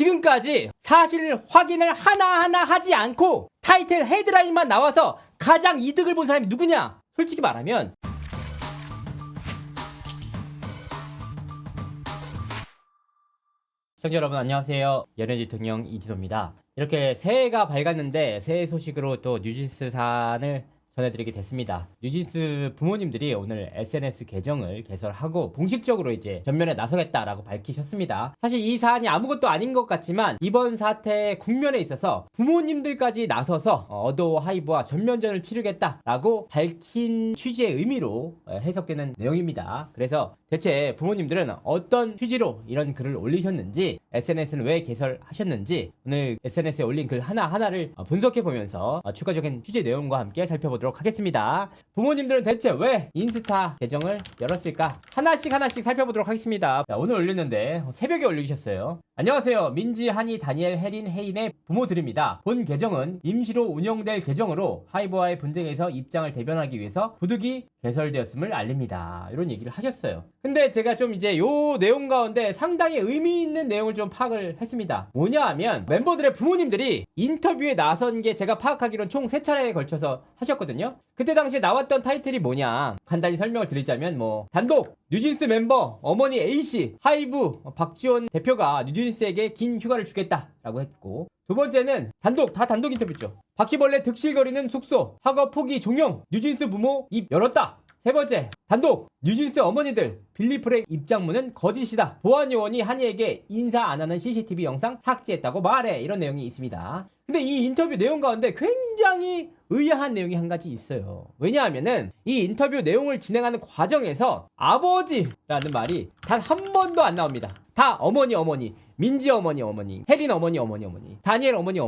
지금까지 사실 확인을 하나하나 하지 않고 타이틀 헤드라인만 나와서 가장 이득을 본 사람이 누구냐? 솔직히 말하면 시청자 여러분 안녕하세요. 연예지 대통령 이진호입니다. 이렇게 새해가 밝았는데 새해 소식으로 또 뉴진스 사안을 전해드리게 됐습니다. 뉴진스 부모님들이 오늘 SNS 계정을 개설하고 공식적으로 이제 전면에 나서겠다라고 밝히셨습니다. 사실 이 사안이 아무것도 아닌 것 같지만 이번 사태 국면에 있어서 부모님들까지 나서서 어도어 하이브와 전면전을 치르겠다라고 밝힌 취지의 의미로 해석되는 내용입니다. 그래서 대체 부모님들은 어떤 취지로 이런 글을 올리셨는지, SNS는 왜 개설하셨는지 오늘 SNS에 올린 글 하나하나를 분석해보면서 추가적인 취재 내용과 함께 살펴보도록 하겠습니다. 부모님들은 대체 왜 인스타 계정을 열었을까? 하나씩 살펴보도록 하겠습니다. 자, 오늘 올렸는데 새벽에 올리셨어요. 안녕하세요. 민지, 한이, 다니엘, 혜린, 혜인의 부모들입니다. 본 계정은 임시로 운영될 계정으로 하이브와의 분쟁에서 입장을 대변하기 위해서 부득이 개설되었음을 알립니다. 이런 얘기를 하셨어요. 근데 제가 좀 이제 요 내용 가운데 상당히 의미 있는 내용을 좀 파악을 했습니다. 뭐냐 하면 멤버들의 부모님들이 인터뷰에 나선 게 제가 파악하기로는 총 3차례에 걸쳐서 하셨거든요. 그때 당시에 나왔던 타이틀이 뭐냐 간단히 설명을 드리자면 단독 뉴진스 멤버 어머니 A씨 하이브 박지원 대표가 뉴진스에게 긴 휴가를 주겠다라고 했고, 두 번째는 단독 인터뷰죠. 바퀴벌레 득실거리는 숙소 학업 포기 종용 뉴진스 부모 입 열었다. 세 번째, 단독 뉴진스 어머니들 빌리프의 입장문은 거짓이다. 보안 요원이 한이에게 인사 안 하는 CCTV 영상 삭제했다고 말해. 이런 내용이 있습니다. 근데 이 인터뷰 내용 가운데 굉장히 의아한 내용이 한 가지 있어요. 왜냐하면은 이 인터뷰 내용을 진행하는 과정에서 아버지라는 말이 단 한 번도 안 나옵니다. 다 어머니, 민지 어머니, 혜린 어머니, 다니엘 어머니,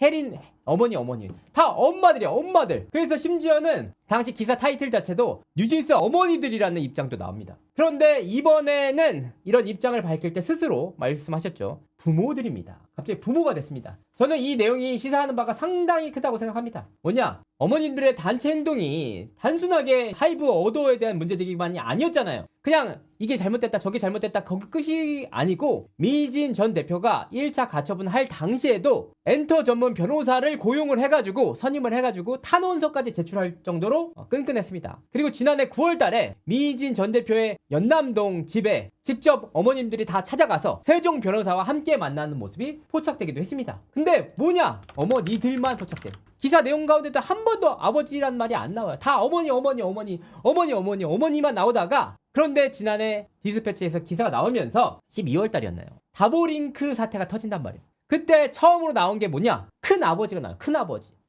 혜린 어머니, 다 엄마들이야, 엄마들. 그래서 심지어는 당시 기사 타이틀 자체도 뉴진스 어머니들이라는 입장도 나옵니다. 그런데 이번에는 이런 입장을 밝힐 때 스스로 말씀하셨죠. 부모들입니다. 갑자기 부모가 됐습니다. 저는 이 내용이 시사하는 바가 상당히 크다고 생각합니다. 뭐냐? 어머님들의 단체 행동이 단순하게 하이브 어도어에 대한 문제제기만이 아니었잖아요. 그냥 이게 잘못됐다 저게 잘못됐다 거기 끝이 아니고, 미진 전 대표가 1차 가처분 할 당시에도 엔터 전문 변호사를 고용을 해가지고 선임을 해가지고 탄원서까지 제출할 정도로 끈끈했습니다. 그리고 지난해 9월 달에 미진 전 대표의 연남동 집에 직접 어머님들이 다 찾아가서 세종 변호사와 함께 만나는 모습이 포착되기도 했습니다. 근데 뭐냐? 어머니들만 포착돼요. 기사 내용 가운데도 한 번도 아버지란 말이 안 나와요. 다 어머니만 나오다가, 그런데 지난해 디스패치에서 기사가 나오면서 12월 달이었나요? 다보링크 사태가 터진단 말이에요. 그때 처음으로 나온 게 뭐냐? 큰아버지가 나와요.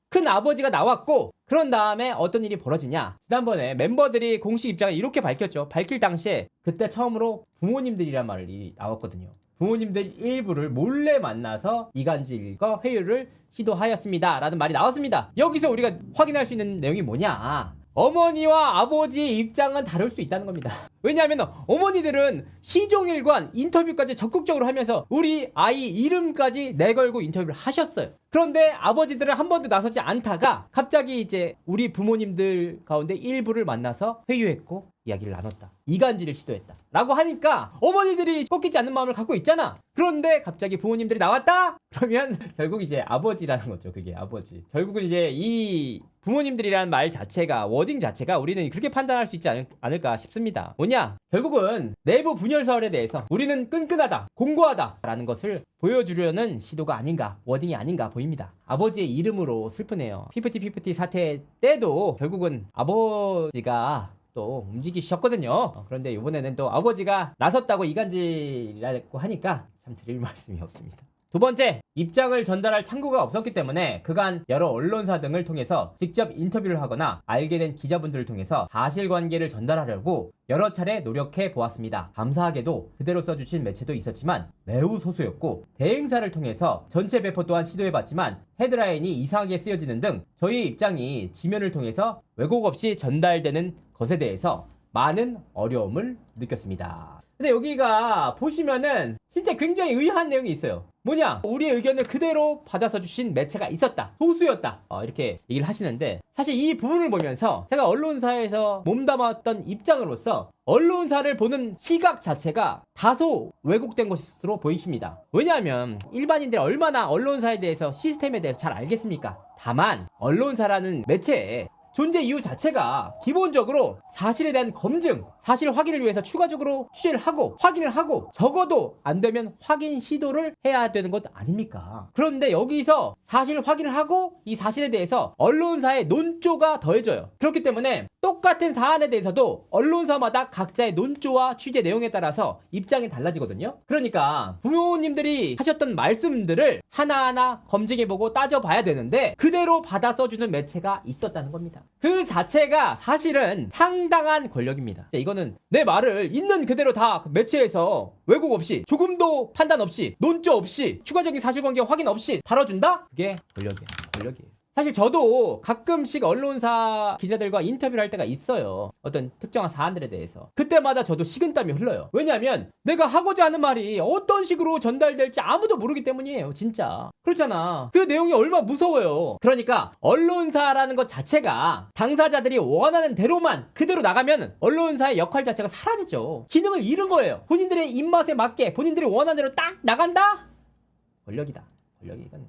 큰아버지가 나왔고, 그런 다음에 어떤 일이 벌어지냐? 지난번에 멤버들이 공식 입장을 이렇게 밝혔죠. 밝힐 당시에 그때 처음으로 부모님들이란 말이 나왔거든요. 부모님들 일부를 몰래 만나서 이간질과 회유를 시도하였습니다 라는 말이 나왔습니다. 여기서 우리가 확인할 수 있는 내용이 뭐냐? 어머니와 아버지의 입장은 다를 수 있다는 겁니다. 왜냐하면 어머니들은 시종일관 인터뷰까지 적극적으로 하면서 우리 아이 이름까지 내걸고 인터뷰를 하셨어요. 그런데 아버지들은 한 번도 나서지 않다가 갑자기 이제 우리 부모님들 가운데 일부를 만나서 회유했고 이야기를 나눴다. 이간질을 시도했다. 라고 하니까 어머니들이 꺾이지 않는 마음을 갖고 있잖아. 그런데 갑자기 부모님들이 나왔다? 그러면 결국 이제 아버지라는 거죠. 그게 아버지. 결국은 이제 이 부모님들이라는 말 자체가, 워딩 자체가 우리는 그렇게 판단할 수 있지 않을까 싶습니다. 뭐냐? 결국은 내부 분열설에 대해서 우리는 끈끈하다, 공고하다 라는 것을 보여주려는 시도가 아닌가, 워딩이 아닌가 보입니다. 아버지의 이름으로 슬프네요. 피프티 사태 때도 결국은 아버지가 또 움직이셨거든요. 그런데 이번에는 또 아버지가 나섰다고 이간질이라고 하니까 참 드릴 말씀이 없습니다. 두 번째, 입장을 전달할 창구가 없었기 때문에 그간 여러 언론사 등을 통해서 직접 인터뷰를 하거나 알게 된 기자분들을 통해서 사실관계를 전달하려고 여러 차례 노력해 보았습니다. 감사하게도 그대로 써주신 매체도 있었지만 매우 소수였고, 대행사를 통해서 전체 배포 또한 시도해봤지만 헤드라인이 이상하게 쓰여지는 등 저희 입장이 지면을 통해서 왜곡 없이 전달되는 것에 대해서 많은 어려움을 느꼈습니다. 근데 여기가 보시면은 진짜 굉장히 의아한 내용이 있어요. 뭐냐? 우리의 의견을 그대로 받아서 주신 매체가 있었다. 소수였다. 이렇게 얘기를 하시는데 사실 이 부분을 보면서 제가 언론사에서 몸담았던 입장으로서 언론사를 보는 시각 자체가 다소 왜곡된 것으로 보이십니다. 왜냐하면 일반인들이 얼마나 언론사에 대해서 시스템에 대해서 잘 알겠습니까? 다만 언론사라는 매체에 존재 이유 자체가 기본적으로 사실에 대한 검증, 사실 확인을 위해서 추가적으로 취재를 하고 확인을 하고 적어도 안 되면 확인 시도를 해야 되는 것 아닙니까? 그런데 여기서 사실 확인을 하고 이 사실에 대해서 언론사의 논조가 더해져요. 그렇기 때문에 똑같은 사안에 대해서도 언론사마다 각자의 논조와 취재 내용에 따라서 입장이 달라지거든요. 그러니까 부모님들이 하셨던 말씀들을 하나하나 검증해보고 따져봐야 되는데 그대로 받아 써주는 매체가 있었다는 겁니다. 그 자체가 사실은 상당한 권력입니다. 이거는 내 말을 있는 그대로 다 매체에서 왜곡 없이 조금도 판단 없이 논조 없이 추가적인 사실관계 확인 없이 다뤄준다? 그게 권력이에요. 사실 저도 가끔씩 언론사 기자들과 인터뷰를 할 때가 있어요. 어떤 특정한 사안들에 대해서. 그때마다 저도 식은땀이 흘러요. 왜냐하면 내가 하고자 하는 말이 어떤 식으로 전달될지 아무도 모르기 때문이에요. 진짜. 그렇잖아. 그 내용이 얼마나 무서워요. 그러니까 언론사라는 것 자체가 당사자들이 원하는 대로만 그대로 나가면 언론사의 역할 자체가 사라지죠. 기능을 잃은 거예요. 본인들의 입맛에 맞게 본인들이 원하는 대로 딱 나간다? 권력이다. 이건.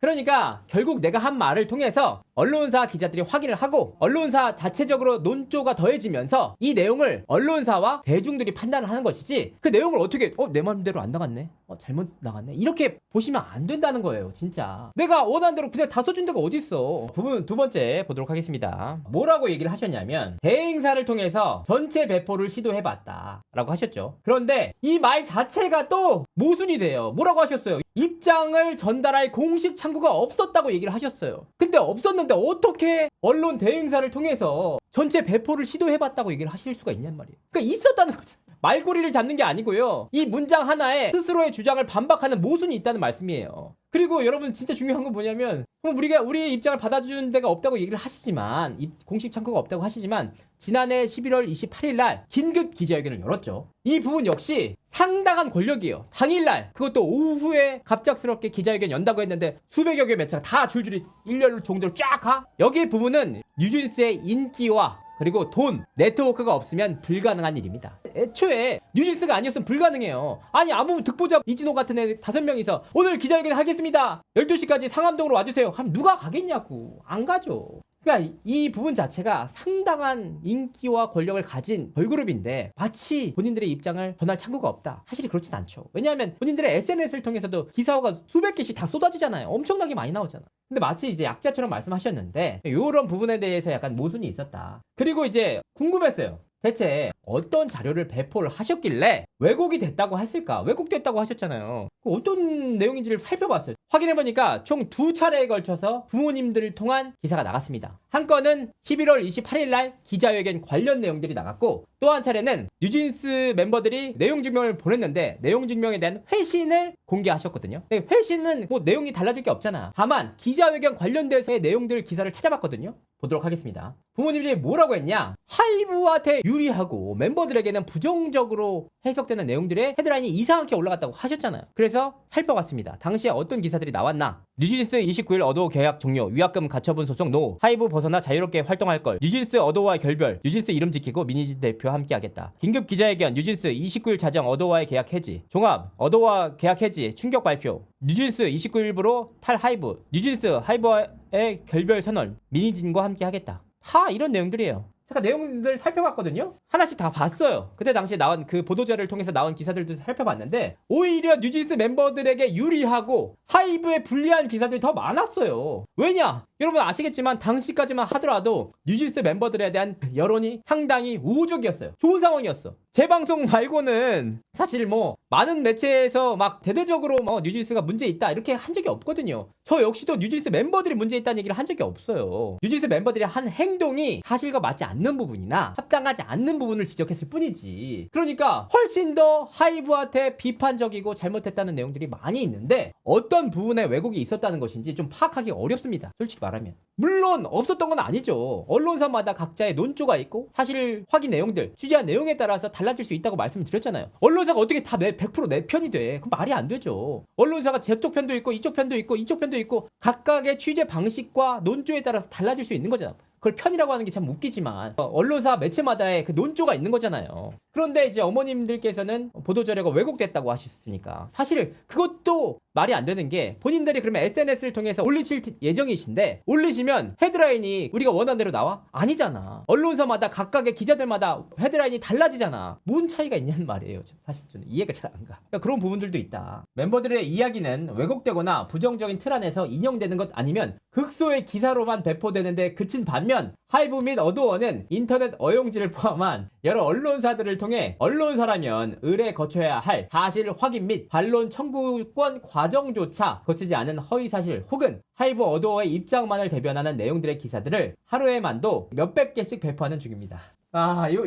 그러니까 결국 내가 한 말을 통해서 언론사 기자들이 확인을 하고 언론사 자체적으로 논조가 더해지면서 이 내용을 언론사와 대중들이 판단을 하는 것이지 그 내용을 어떻게 내 마음대로 안 나갔네 잘못 나갔네 이렇게 보시면 안 된다는 거예요. 진짜 내가 원하는 대로 그냥 다 써준 데가 어딨어. 부분 두 번째 보도록 하겠습니다. 뭐라고 얘기를 하셨냐면 대행사를 통해서 전체 배포를 시도해봤다 라고 하셨죠. 그런데 이 말 자체가 또 모순이 돼요. 뭐라고 하셨어요? 입장을 전달할 공식 창구가 없었다고 얘기를 하셨어요. 근데 없었는데 어떻게 언론 대행사를 통해서 전체 배포를 시도해봤다고 얘기를 하실 수가 있냔 말이에요. 그러니까 있었다는 거죠. 말꼬리를 잡는 게 아니고요. 이 문장 하나에 스스로의 주장을 반박하는 모순이 있다는 말씀이에요. 그리고 여러분 진짜 중요한 건 뭐냐면 우리가 우리의 입장을 받아준 데가 없다고 얘기를 하시지만 공식 창구가 없다고 하시지만 지난해 11월 28일 날 긴급 기자회견을 열었죠. 이 부분 역시 상당한 권력이에요. 당일날 그것도 오후에 갑작스럽게 기자회견 연다고 했는데 수백여 개 매체가 다 줄줄이 일렬 정도로 쫙 가. 여기 부분은 뉴진스의 인기와 그리고 돈, 네트워크가 없으면 불가능한 일입니다. 애초에 뉴진스가 아니었으면 불가능해요. 아니 아무 득보잡 이진호 같은 애 5명이서 오늘 기자회견 하겠습니다. 12시까지 상암동으로 와주세요. 하면 누가 가겠냐고. 안 가죠. 그러니까 이 부분 자체가 상당한 인기와 권력을 가진 걸그룹인데 마치 본인들의 입장을 전할 창구가 없다. 사실 그렇진 않죠. 왜냐하면 본인들의 SNS를 통해서도 기사가 수백 개씩 다 쏟아지잖아요. 엄청나게 많이 나오잖아. 근데 마치 이제 약자처럼 말씀하셨는데 이런 부분에 대해서 약간 모순이 있었다. 그리고 이제 궁금했어요. 대체 어떤 자료를 배포를 하셨길래 왜곡이 됐다고 했을까? 왜곡됐다고 하셨잖아요. 어떤 내용인지를 살펴봤어요. 확인해보니까 총 2차례에 걸쳐서 부모님들을 통한 기사가 나갔습니다. 한 건은 11월 28일 날 기자회견 관련 내용들이 나갔고 또 한 차례는 뉴진스 멤버들이 내용 증명을 보냈는데 내용 증명에 대한 회신을 공개하셨거든요. 회신은 뭐 내용이 달라질 게 없잖아. 다만 기자회견 관련돼서의 내용들 기사를 찾아봤거든요. 보도록 하겠습니다. 부모님들이 뭐라고 했냐? 하이브한테 유리하고 멤버들에게는 부정적으로 해석되는 내용들의 헤드라인이 이상하게 올라갔다고 하셨잖아요. 그래서 살펴봤습니다. 당시에 어떤 기사들이 나왔나? 뉴진스 29일 어도어 계약 종료, 위약금 가처분 소송 노, 하이브 벗어나 자유롭게 활동할 걸, 뉴진스 어도어와의 결별, 뉴진스 이름 지키고 미니진 대표와 함께 하겠다. 긴급 기자회견, 뉴진스 29일 자정 어도어와의 계약 해지, 종합 어도어와 계약 해지, 충격 발표, 뉴진스 29일부로 탈 하이브, 뉴진스 하이브와의 결별 선언, 미니진과 함께 하겠다. 다 이런 내용들이에요. 제가 내용들 살펴봤거든요. 하나씩 다 봤어요. 그때 당시에 나온 그 보도자를 통해서 나온 기사들도 살펴봤는데 오히려 뉴진스 멤버들에게 유리하고 하이브에 불리한 기사들이 더 많았어요. 왜냐? 여러분 아시겠지만 당시까지만 하더라도 뉴진스 멤버들에 대한 여론이 상당히 우호적이었어요. 좋은 상황이었어. 제 방송 말고는 사실 뭐 많은 매체에서 막 대대적으로 뉴진스가 문제 있다 이렇게 한 적이 없거든요. 저 역시도 뉴진스 멤버들이 문제 있다는 얘기를 한 적이 없어요. 뉴진스 멤버들이 한 행동이 사실과 맞지 않는 부분이나 합당하지 않는 부분을 지적했을 뿐이지. 그러니까 훨씬 더 하이브한테 비판적이고 잘못했다는 내용들이 많이 있는데 어떤 부분에 왜곡이 있었다는 것인지 좀 파악하기 어렵습니다. 솔직히 말하면. 말하면. 물론 없었던 건 아니죠. 언론사마다 각자의 논조가 있고 사실 확인 내용들, 취재한 내용에 따라서 달라질 수 있다고 말씀을 드렸잖아요. 언론사가 어떻게 다 100% 내 편이 돼? 그럼 말이 안 되죠. 언론사가 저쪽 편도 있고 이쪽 편도 있고 이쪽 편도 있고 각각의 취재 방식과 논조에 따라서 달라질 수 있는 거잖아. 그걸 편이라고 하는 게 참 웃기지만 언론사 매체마다의 그 논조가 있는 거잖아요. 그런데 이제 어머님들께서는 보도자료가 왜곡됐다고 하셨으니까 사실 그것도 말이 안 되는 게 본인들이 그러면 SNS를 통해서 올리실 예정이신데 올리시면 헤드라인이 우리가 원하는 대로 나와? 아니잖아. 언론사마다 각각의 기자들마다 헤드라인이 달라지잖아. 뭔 차이가 있냐는 말이에요. 사실 저는 이해가 잘 안 가. 그러니까 그런 부분들도 있다. 멤버들의 이야기는 왜곡되거나 부정적인 틀 안에서 인용되는 것 아니면 극소의 기사로만 배포되는데 그친 반면 하이브 및 어도어는 인터넷 어용지를 포함한 여러 언론사들을 통해 언론사라면 의뢰 거쳐야 할 사실 확인 및 반론 청구권 과정조차 거치지 않은 허위사실 혹은 하이브 어도어의 입장만을 대변하는 내용들의 기사들을 하루에만도 몇백 개씩 배포하는 중입니다.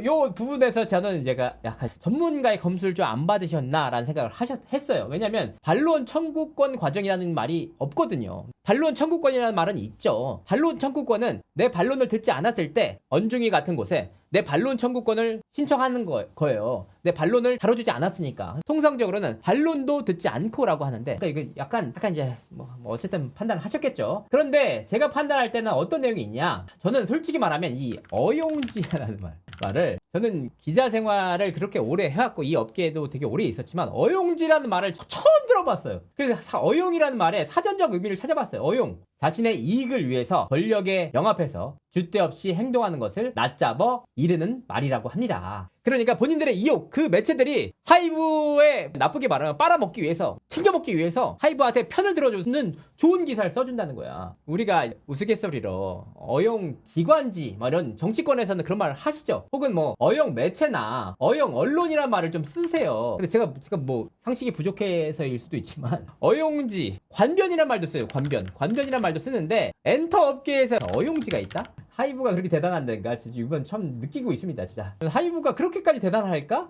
요 부분에서 저는 제가 약간 전문가의 검수를 좀 안 받으셨나라는 생각을 했어요. 왜냐면 반론 청구권 과정이라는 말이 없거든요. 반론 청구권이라는 말은 있죠. 반론 청구권은 내 반론을 듣지 않았을 때 언중위 같은 곳에 내 반론 청구권을 신청하는 거예요. 내 반론을 다뤄주지 않았으니까. 통상적으로는 반론도 듣지 않고라고 하는데 그러니까 이거 약간 이제 뭐 어쨌든 판단을 하셨겠죠. 그런데 제가 판단할 때는 어떤 내용이 있냐? 저는 솔직히 말하면 이 어용지라는 말을 저는 기자 생활을 그렇게 오래 해왔고 이 업계에도 되게 오래 있었지만 어용지라는 말을 처음 들어봤어요. 그래서 어용이라는 말의 사전적 의미를 찾아봤어요. 어용. 자신의 이익을 위해서 권력에 영합해서 줏대 없이 행동하는 것을 낮잡아 이르는 말이라고 합니다. 그러니까 본인들의 이욕, 그 매체들이 하이브에 나쁘게 말하면 빨아먹기 위해서, 챙겨먹기 위해서 하이브한테 편을 들어주는 좋은 기사를 써준다는 거야. 우리가 우스갯소리로 어용 기관지 뭐 이런 정치권에서는 그런 말을 하시죠. 혹은 뭐 어용 매체나 어용 언론이란 말을 좀 쓰세요. 근데 제가 뭐 상식이 부족해서일 수도 있지만 어용지, 관변이란 말도 써요. 관변이란 말도 쓰는데 엔터 업계에서 어용지가 있다? 하이브가 그렇게 대단한데인가? 진짜 이번 처음 느끼고 있습니다. 진짜 하이브가 그렇게까지 대단할까?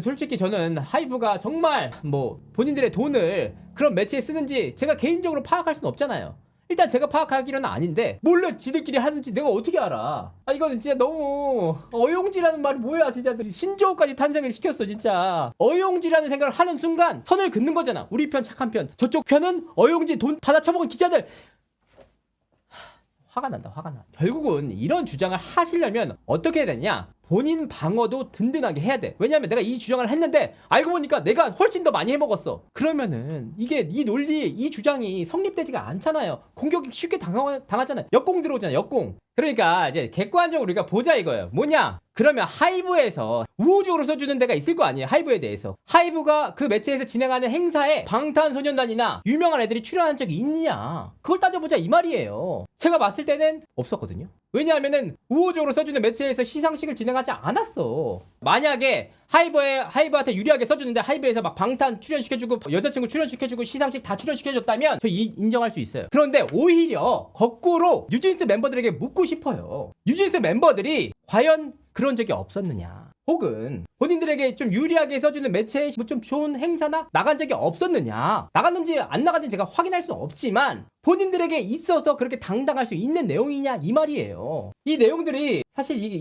솔직히 저는 하이브가 정말 뭐 본인들의 돈을 그런 매체에 쓰는지 제가 개인적으로 파악할 수는 없잖아요. 일단 제가 파악하기로는 아닌데 몰래 지들끼리 하는지 내가 어떻게 알아? 이건 진짜 너무 어용지라는 말이 뭐야? 진짜 신조어까지 탄생을 시켰어. 진짜 어용지라는 생각을 하는 순간 선을 긋는 거잖아. 우리 편 착한 편, 저쪽 편은 어용지 돈 받아 처먹은 기자들. 화가 난다. 결국은 이런 주장을 하시려면 어떻게 해야 되냐? 본인 방어도 든든하게 해야 돼. 왜냐면 내가 이 주장을 했는데 알고 보니까 내가 훨씬 더 많이 해먹었어. 그러면은 이게 이 논리, 이 주장이 성립되지가 않잖아요. 공격이 쉽게 당하잖아요. 역공 들어오잖아요. 역공. 그러니까 이제 객관적으로 우리가 보자 이거예요. 뭐냐? 그러면 하이브에서 우호적으로 써주는 데가 있을 거 아니에요. 하이브에 대해서. 하이브가 그 매체에서 진행하는 행사에 방탄소년단이나 유명한 애들이 출연한 적이 있느냐? 그걸 따져보자 이 말이에요. 제가 봤을 때는 없었거든요. 왜냐하면은 우호적으로 써주는 매체에서 시상식을 진행하지 않았어. 만약에 하이브한테 유리하게 써주는데 하이브에서 막 방탄 출연시켜주고 여자친구 출연시켜주고 시상식 다 출연시켜줬다면 저 인정할 수 있어요. 그런데 오히려 거꾸로 뉴진스 멤버들에게 묻고 싶어요. 뉴진스 멤버들이 과연 그런 적이 없었느냐? 혹은 본인들에게 좀 유리하게 써주는 매체에 뭐 좀 좋은 행사나 나간 적이 없었느냐? 나갔는지 안 나갔는지 제가 확인할 수는 없지만 본인들에게 있어서 그렇게 당당할 수 있는 내용이냐 이 말이에요. 이 내용들이 사실 이게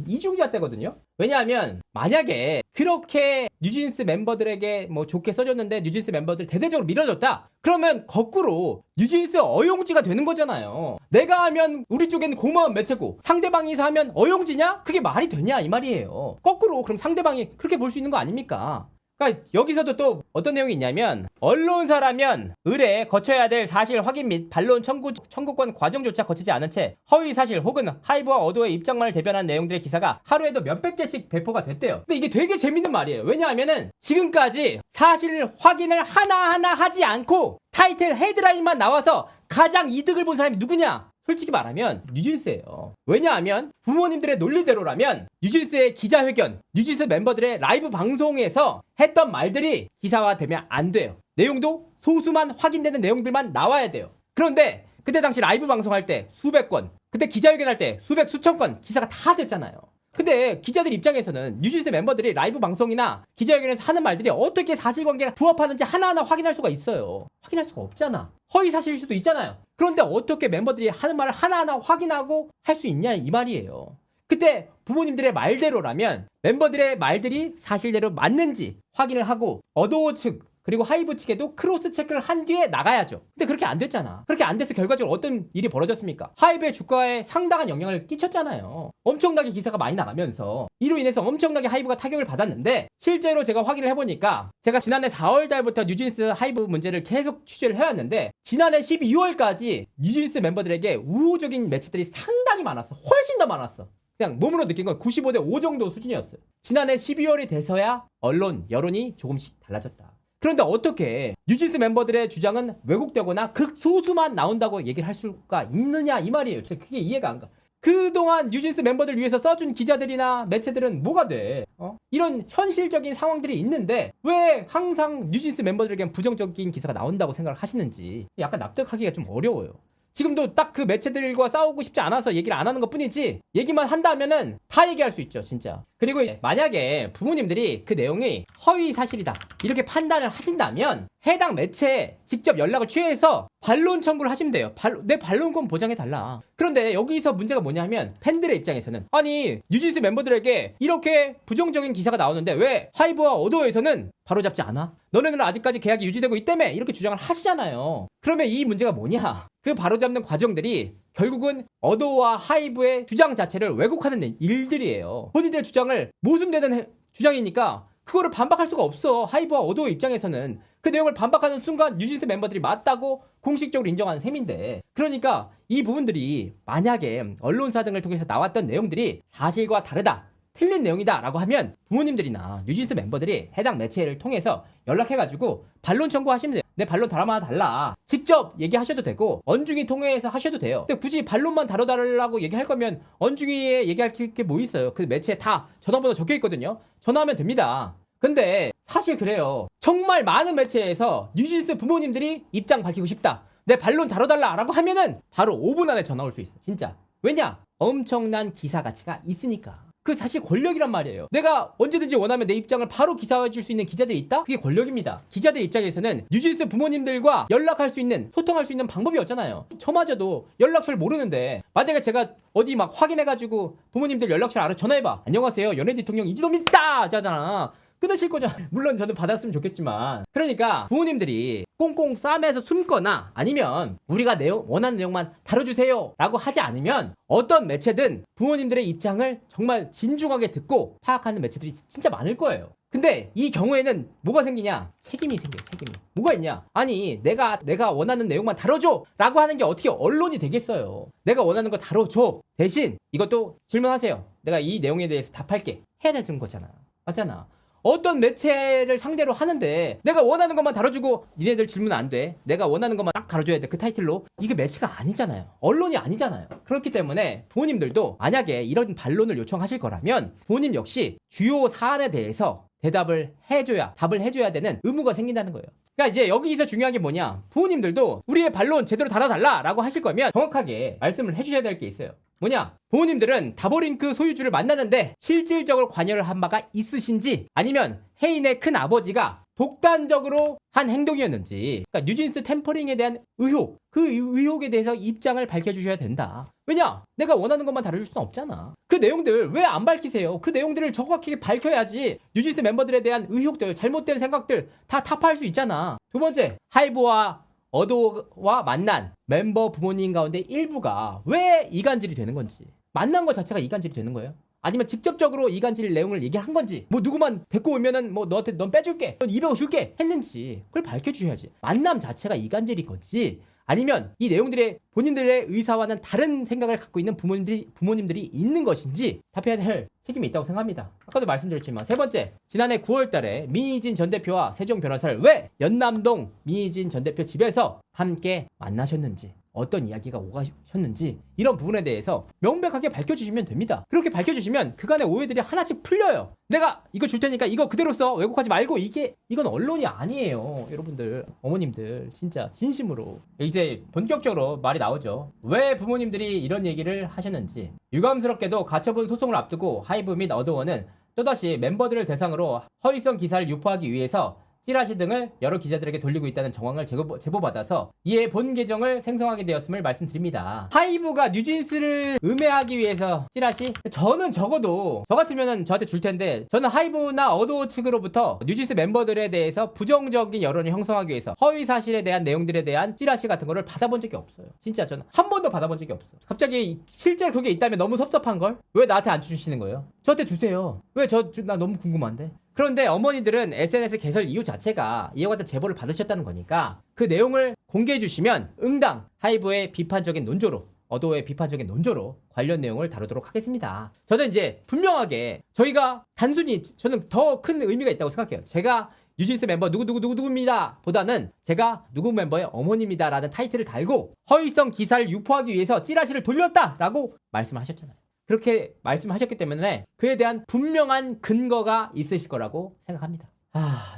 이중자 때거든요. 왜냐하면 만약에 그렇게 뉴진스 멤버들에게 뭐 좋게 써줬는데 뉴진스 멤버들 대대적으로 밀어줬다. 그러면 거꾸로 뉴진스 어용지가 되는 거잖아요. 내가 하면 우리 쪽에는 고마운 매체고 상대방이서 하면 어용지냐? 그게 말이 되냐 이 말이에요. 거꾸로 그럼 상대방이 그렇게 볼 수 있는 거 아닙니까? 그러니까 여기서도 또 어떤 내용이 있냐면 언론사라면 의뢰 거쳐야 될 사실 확인 및 반론 청구권 과정조차 거치지 않은 채 허위 사실 혹은 하이브와 어도의 입장만을 대변한 내용들의 기사가 하루에도 몇백 개씩 배포가 됐대요. 근데 이게 되게 재밌는 말이에요. 왜냐하면은 지금까지 사실 확인을 하나하나 하지 않고 타이틀 헤드라인만 나와서 가장 이득을 본 사람이 누구냐? 솔직히 말하면 뉴진스예요. 왜냐하면 부모님들의 논리대로라면 뉴진스의 기자회견, 뉴진스 멤버들의 라이브 방송에서 했던 말들이 기사화되면 안 돼요. 내용도 소수만 확인되는 내용들만 나와야 돼요. 그런데 그때 당시 라이브 방송할 때 수백 건, 그때 기자회견할 때 수천 건 기사가 다 됐잖아요. 근데 기자들 입장에서는 뉴진스 멤버들이 라이브 방송이나 기자회견에서 하는 말들이 어떻게 사실관계가 부합하는지 하나하나 확인할 수가 있어요. 확인할 수가 없잖아. 허위 사실일 수도 있잖아요. 그런데 어떻게 멤버들이 하는 말을 하나하나 확인하고 할 수 있냐 이 말이에요. 그때 부모님들의 말대로라면 멤버들의 말들이 사실대로 맞는지 확인을 하고 어도어 측 그리고 하이브 측에도 크로스 체크를 한 뒤에 나가야죠. 근데 그렇게 안 됐잖아. 그렇게 안 돼서 결과적으로 어떤 일이 벌어졌습니까? 하이브의 주가에 상당한 영향을 끼쳤잖아요. 엄청나게 기사가 많이 나가면서 이로 인해서 엄청나게 하이브가 타격을 받았는데 실제로 제가 확인을 해보니까 제가 지난해 4월 달부터 뉴진스 하이브 문제를 계속 취재를 해왔는데 지난해 12월까지 뉴진스 멤버들에게 우호적인 매체들이 상당히 많았어. 훨씬 더 많았어. 그냥 몸으로 느낀 건 95대 5 정도 수준이었어요. 지난해 12월이 돼서야 언론, 여론이 조금씩 달라졌다. 그런데 어떻게 뉴진스 멤버들의 주장은 왜곡되거나 극소수만 나온다고 얘기를 할 수가 있느냐 이 말이에요. 진짜 그게 이해가 안 가. 그동안 뉴진스 멤버들 위해서 써준 기자들이나 매체들은 뭐가 돼? 이런 현실적인 상황들이 있는데 왜 항상 뉴진스 멤버들에겐 부정적인 기사가 나온다고 생각을 하시는지 약간 납득하기가 좀 어려워요. 지금도 딱 그 매체들과 싸우고 싶지 않아서 얘기를 안 하는 것 뿐이지 얘기만 한다면은 다 얘기할 수 있죠 진짜. 그리고 만약에 부모님들이 그 내용이 허위 사실이다 이렇게 판단을 하신다면 해당 매체에 직접 연락을 취해서 반론 청구를 하시면 돼요. 내 반론권 보장해달라. 그런데 여기서 문제가 뭐냐면 팬들의 입장에서는 아니 뉴진스 멤버들에게 이렇게 부정적인 기사가 나오는데 왜 하이브와 어도에서는 바로잡지 않아? 너네는 아직까지 계약이 유지되고 있다며 이렇게 주장을 하시잖아요. 그러면 이 문제가 뭐냐? 그 바로잡는 과정들이 결국은 어도와 하이브의 주장 자체를 왜곡하는 일들이에요. 본인들의 주장을 모순되는 주장이니까 그거를 반박할 수가 없어. 하이브와 어도의 입장에서는 그 내용을 반박하는 순간 뉴진스 멤버들이 맞다고 공식적으로 인정하는 셈인데, 그러니까 이 부분들이 만약에 언론사 등을 통해서 나왔던 내용들이 사실과 다르다, 틀린 내용이다 라고 하면 부모님들이나 뉴진스 멤버들이 해당 매체를 통해서 연락해가지고 반론 청구하시면 돼요. 내 반론 다르마다 달라. 직접 얘기하셔도 되고 언중이 통해서 하셔도 돼요. 근데 굳이 반론만 다뤄달라고 얘기할 거면 언중이에 얘기할 게 뭐 있어요. 그 매체에 다 전화번호 적혀 있거든요. 전화하면 됩니다. 근데 사실 그래요. 정말 많은 매체에서 뉴진스 부모님들이 입장 밝히고 싶다, 내 반론 다뤄달라 라고 하면은 바로 5분 안에 전화 올 수 있어 진짜. 왜냐? 엄청난 기사 가치가 있으니까. 그 사실 권력이란 말이에요. 내가 언제든지 원하면 내 입장을 바로 기사화해 줄 수 있는 기자들이 있다? 그게 권력입니다. 기자들 입장에서는 뉴진스 부모님들과 연락할 수 있는, 소통할 수 있는 방법이 없잖아요. 저마저도 연락처를 모르는데 만약에 제가 어디 막 확인해가지고 부모님들 연락처를 알아 전화해봐. 안녕하세요, 연예 대통령 이진호입니다 하잖아. 끊으실 거잖아. 물론 저는 받았으면 좋겠지만. 그러니까 부모님들이 꽁꽁 싸매서 숨거나 아니면 우리가 원하는 내용만 다뤄주세요 라고 하지 않으면 어떤 매체든 부모님들의 입장을 정말 진중하게 듣고 파악하는 매체들이 진짜 많을 거예요. 근데 이 경우에는 뭐가 생기냐? 책임이 생겨요. 책임이. 뭐가 있냐? 아니 내가 원하는 내용만 다뤄줘 라고 하는 게 어떻게 언론이 되겠어요. 내가 원하는 거 다뤄줘, 대신 이것도 질문하세요, 내가 이 내용에 대해서 답할게 해야 되는 거잖아. 맞잖아. 어떤 매체를 상대로 하는데 내가 원하는 것만 다뤄주고 니네들 질문 안 돼, 내가 원하는 것만 딱 다뤄줘야 돼, 그 타이틀로. 이게 매체가 아니잖아요. 언론이 아니잖아요. 그렇기 때문에 부모님들도 만약에 이런 반론을 요청하실 거라면 부모님 역시 주요 사안에 대해서 답을 해줘야 되는 의무가 생긴다는 거예요. 그러니까 이제 여기서 중요한 게 뭐냐, 부모님들도 우리의 반론 제대로 다뤄달라 라고 하실 거면 정확하게 말씀을 해주셔야 될 게 있어요. 뭐냐, 부모님들은 다보링크 소유주를 만나는데 실질적으로 관여를 한 바가 있으신지, 아니면 혜인의 큰 아버지가 독단적으로 한 행동이었는지, 그러니까 뉴진스 템퍼링에 대한 의혹, 그 의혹에 대해서 입장을 밝혀주셔야 된다. 왜냐? 내가 원하는 것만 다뤄줄 수는 없잖아. 그 내용들 왜 안 밝히세요? 그 내용들을 정확하게 밝혀야지 뉴진스 멤버들에 대한 의혹들, 잘못된 생각들 다 타파할 수 있잖아. 두 번째, 하이브와 어도와 만난 멤버 부모님 가운데 일부가 왜 이간질이 되는 건지, 만난 것 자체가 이간질이 되는 거예요? 아니면 직접적으로 이간질 내용을 얘기한 건지, 뭐 누구만 데리고 오면은 뭐 너한테 넌 빼줄게, 넌 200원 줄게 했는지 그걸 밝혀주셔야지. 만남 자체가 이간질인 건지, 아니면 이 내용들의 본인들의 의사와는 다른 생각을 갖고 있는 부모님들이 있는 것인지 답해야 될 책임이 있다고 생각합니다. 아까도 말씀드렸지만 세 번째, 지난해 9월 달에 민희진 전 대표와 세종 변호사를 왜 연남동 민희진 전 대표 집에서 함께 만나셨는지, 어떤 이야기가 오가셨는지, 이런 부분에 대해서 명백하게 밝혀주시면 됩니다. 그렇게 밝혀주시면 그간의 오해들이 하나씩 풀려요. 내가 이거 줄 테니까 이거 그대로 써, 왜곡하지 말고. 이건 언론이 아니에요. 여러분들, 어머님들, 진짜 진심으로 이제 본격적으로 말이 나오죠. 왜 부모님들이 이런 얘기를 하셨는지. 유감스럽게도 가처분 소송을 앞두고 하이브 및 어도어는 또다시 멤버들을 대상으로 허위성 기사를 유포하기 위해서 찌라시 등을 여러 기자들에게 돌리고 있다는 정황을 제보받아서 이에 본 계정을 생성하게 되었음을 말씀드립니다. 하이브가 뉴진스를 음해하기 위해서 찌라시? 저는 적어도 저 같으면 저한테 줄 텐데, 저는 하이브나 어도어 측으로부터 뉴진스 멤버들에 대해서 부정적인 여론을 형성하기 위해서 허위 사실에 대한 내용들에 대한 찌라시 같은 거를 받아본 적이 없어요. 진짜 저는 한 번도 받아본 적이 없어요. 갑자기 실제 그게 있다면 너무 섭섭한걸? 왜 나한테 안 주시는 거예요? 저한테 주세요. 왜 나 너무 궁금한데? 그런데 어머니들은 SNS 개설 이유 자체가 이와 같은 제보를 받으셨다는 거니까 그 내용을 공개해 주시면 응당 하이브의 비판적인 논조로, 어도의 비판적인 논조로 관련 내용을 다루도록 하겠습니다. 저는 이제 분명하게 저희가 단순히, 저는 더 큰 의미가 있다고 생각해요. 제가 뉴진스 멤버 누구입니다 보다는 제가 누구 멤버의 어머니입니다 라는 타이틀을 달고 허위성 기사를 유포하기 위해서 찌라시를 돌렸다 라고 말씀하셨잖아요. 그렇게 말씀하셨기 때문에 그에 대한 분명한 근거가 있으실 거라고 생각합니다.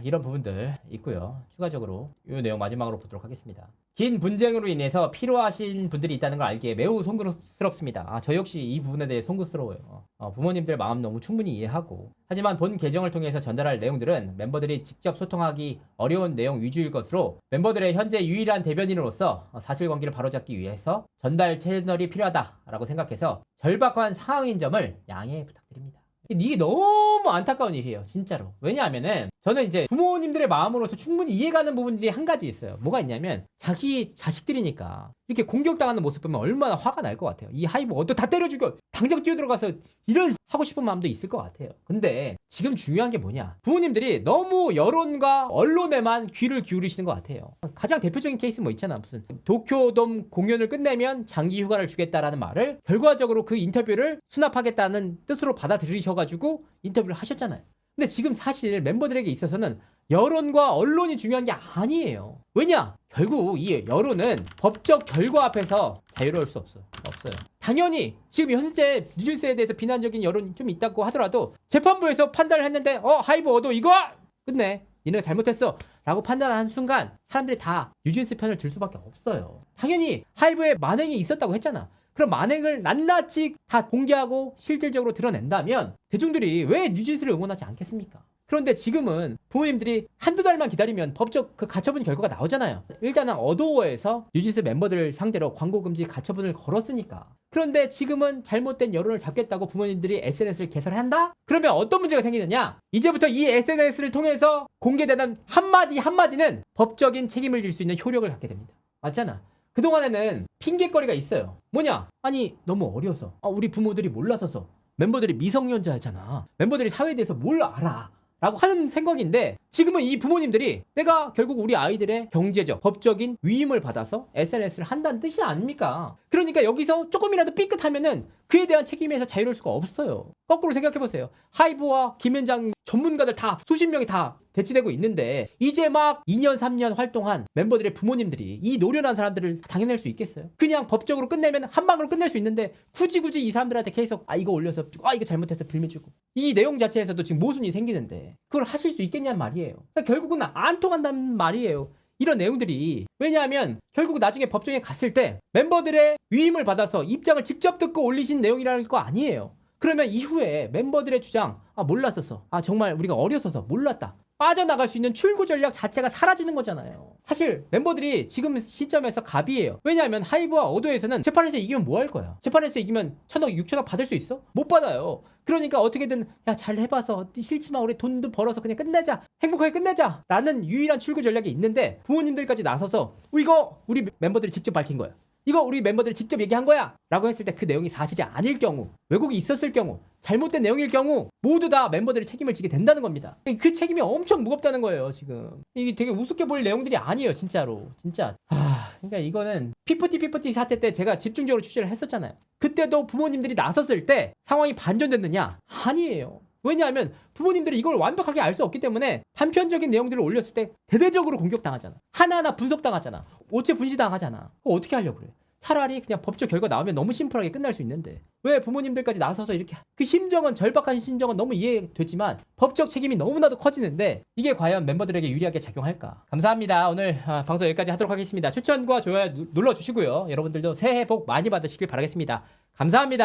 이런 부분들 있고요. 추가적으로 이 내용 마지막으로 보도록 하겠습니다. 긴 분쟁으로 인해서 피로하신 분들이 있다는 걸 알기에 매우 송구스럽습니다. 저 역시 이 부분에 대해 송구스러워요. 부모님들 마음 너무 충분히 이해하고, 하지만 본 계정을 통해서 전달할 내용들은 멤버들이 직접 소통하기 어려운 내용 위주일 것으로 멤버들의 현재 유일한 대변인으로서 사실관계를 바로잡기 위해서 전달 채널이 필요하다라고 생각해서 절박한 상황인 점을 양해 부탁드립니다. 이게 너무 안타까운 일이에요, 진짜로. 왜냐하면은 저는 이제 부모님들의 마음으로서 충분히 이해가는 부분들이 한 가지 있어요. 뭐가 있냐면, 자기 자식들이니까 이렇게 공격당하는 모습 보면 얼마나 화가 날 것 같아요. 이 하이브 어또 다 때려 죽여, 당장 뛰어들어가서 이런 하고 싶은 마음도 있을 것 같아요. 근데 지금 중요한 게 뭐냐, 부모님들이 너무 여론과 언론에만 귀를 기울이시는 것 같아요. 가장 대표적인 케이스 뭐 있잖아. 무슨 도쿄돔 공연을 끝내면 장기 휴가를 주겠다라는 말을 결과적으로 그 인터뷰를 수납하겠다는 뜻으로 받아들이셔가지고 인터뷰를 하셨잖아요. 근데 지금 사실 멤버들에게 있어서는 여론과 언론이 중요한 게 아니에요. 왜냐? 결국 이 여론은 법적 결과 앞에서 자유로울 수 없어요. 당연히 지금 현재 뉴진스에 대해서 비난적인 여론이 좀 있다고 하더라도 재판부에서 판단을 했는데 하이브 어도 이거 끝내, 니네가 잘못했어 라고 판단한 순간 사람들이 다 뉴진스 편을 들 수밖에 없어요. 당연히 하이브에 만행이 있었다고 했잖아. 그럼 만행을 낱낱이 다 공개하고 실질적으로 드러낸다면 대중들이 왜 뉴진스를 응원하지 않겠습니까? 그런데 지금은 부모님들이 한두 달만 기다리면 법적 그 가처분 결과가 나오잖아요. 일단은 어도어에서 뉴진스 멤버들을 상대로 광고 금지 가처분을 걸었으니까. 그런데 지금은 잘못된 여론을 잡겠다고 부모님들이 SNS를 개설한다? 그러면 어떤 문제가 생기느냐? 이제부터 이 SNS를 통해서 공개되는 한마디는 법적인 책임을 질 수 있는 효력을 갖게 됩니다. 맞잖아. 그동안에는 핑계거리가 있어요. 뭐냐? 아니 너무 어려서, 우리 부모들이 몰라서서, 멤버들이 미성년자잖아, 멤버들이 사회에 대해서 뭘 알아 라고 하는 생각인데, 지금은 이 부모님들이 내가 결국 우리 아이들의 경제적, 법적인 위임을 받아서 SNS를 한다는 뜻이 아닙니까? 그러니까 여기서 조금이라도 삐끗하면은 그에 대한 책임에서 자유로울 수가 없어요. 거꾸로 생각해보세요. 하이브와 김현장 전문가들 다 수십 명이 다 대치되고 있는데 이제 막 2년 3년 활동한 멤버들의 부모님들이 이 노련한 사람들을 당해낼 수 있겠어요? 그냥 법적으로 끝내면 한 방으로 끝낼 수 있는데 굳이 이 사람들한테 계속 이거 올려서 이거 잘못해서 빌미주고, 이 내용 자체에서도 지금 모순이 생기는데 그걸 하실 수 있겠냐는 말이에요. 그러니까 결국은 안 통한다는 말이에요, 이런 내용들이. 왜냐하면 결국 나중에 법정에 갔을 때 멤버들의 위임을 받아서 입장을 직접 듣고 올리신 내용이라는 거 아니에요. 그러면 이후에 멤버들의 주장, 몰랐어서, 정말 우리가 어려서서 몰랐다, 빠져나갈 수 있는 출구 전략 자체가 사라지는 거잖아요. 사실 멤버들이 지금 시점에서 갑이에요. 왜냐하면 하이브와 어도에서는 재판에서 이기면 뭐 할 거야? 재판에서 이기면 1,000억, 6,000억 받을 수 있어? 못 받아요. 그러니까 어떻게든 잘 해봐서 싫지만 우리 돈도 벌어서 그냥 끝내자, 행복하게 끝내자 라는 유일한 출구 전략이 있는데, 부모님들까지 나서서 이거 우리 멤버들이 직접 밝힌 거야, 이거 우리 멤버들이 직접 얘기한 거야 라고 했을 때 그 내용이 사실이 아닐 경우, 왜곡이 있었을 경우, 잘못된 내용일 경우 모두 다 멤버들이 책임을 지게 된다는 겁니다. 그 책임이 엄청 무겁다는 거예요. 지금 이게 되게 우습게 보일 내용들이 아니에요, 진짜로. 진짜 그러니까 이거는 피프티 사태 때 제가 집중적으로 취재를 했었잖아요. 그때도 부모님들이 나섰을 때 상황이 반전됐느냐? 아니에요. 왜냐하면 부모님들이 이걸 완벽하게 알 수 없기 때문에 단편적인 내용들을 올렸을 때 대대적으로 공격당하잖아. 하나하나 분석당하잖아. 오체 분시당하잖아. 그거 어떻게 하려고 그래? 차라리 그냥 법적 결과 나오면 너무 심플하게 끝날 수 있는데 왜 부모님들까지 나서서 이렇게 그 심정은 절박한 심정은 너무 이해되지만 법적 책임이 너무나도 커지는데 이게 과연 멤버들에게 유리하게 작용할까? 감사합니다. 오늘 방송 여기까지 하도록 하겠습니다. 추천과 좋아요 눌러주시고요. 여러분들도 새해 복 많이 받으시길 바라겠습니다. 감사합니다.